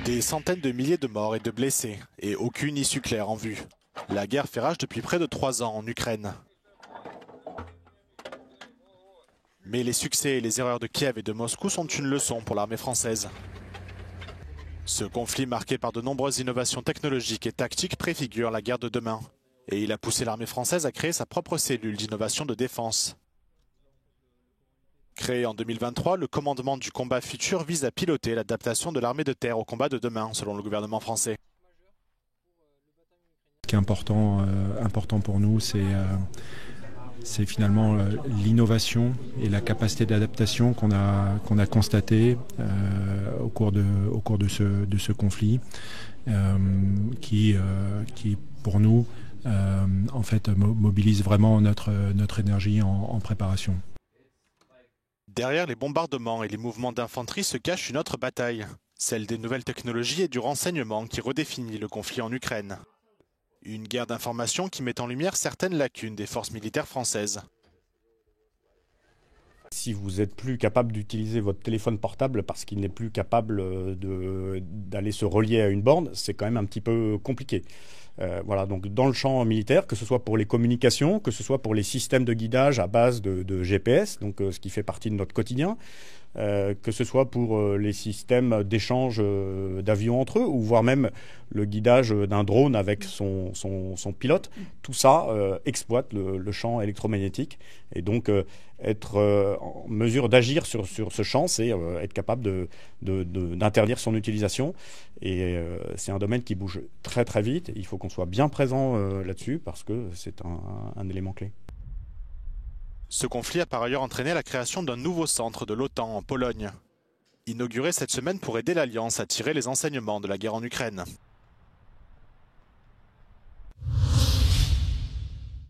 Des centaines de milliers de morts et de blessés, et aucune issue claire en vue. La guerre fait rage depuis près de 3 ans en Ukraine. Mais les succès et les erreurs de Kiev et de Moscou sont une leçon pour l'armée française. Ce conflit marqué par de nombreuses innovations technologiques et tactiques préfigure la guerre de demain. Et il a poussé l'armée française à créer sa propre cellule d'innovation de défense. Créé en 2023, le commandement du combat futur vise à piloter l'adaptation de l'armée de terre au combat de demain, selon le gouvernement français. Ce qui est important pour nous, c'est finalement l'innovation et la capacité d'adaptation qu'on a constatée au cours de ce conflit, qui pour nous en fait mobilise vraiment notre énergie en préparation. Derrière les bombardements et les mouvements d'infanterie se cache une autre bataille, celle des nouvelles technologies et du renseignement qui redéfinit le conflit en Ukraine. Une guerre d'information qui met en lumière certaines lacunes des forces militaires françaises. Si vous n'êtes plus capable d'utiliser votre téléphone portable parce qu'il n'est plus capable d'aller se relier à une borne, c'est quand même un petit peu compliqué. Voilà, donc dans le champ militaire, que ce soit pour les communications, que ce soit pour les systèmes de guidage à base de GPS, donc ce qui fait partie de notre quotidien, que ce soit pour les systèmes d'échange d'avions entre eux, ou voire même le guidage d'un drone avec son pilote, tout ça exploite le champ électromagnétique. Et donc être en mesure d'agir sur ce champ, c'est être capable d'interdire son utilisation. Et c'est un domaine qui bouge très très vite. Il faut qu'on soit bien présent là-dessus parce que c'est un élément clé. Ce conflit a par ailleurs entraîné la création d'un nouveau centre de l'OTAN en Pologne. Inauguré cette semaine pour aider l'Alliance à tirer les enseignements de la guerre en Ukraine.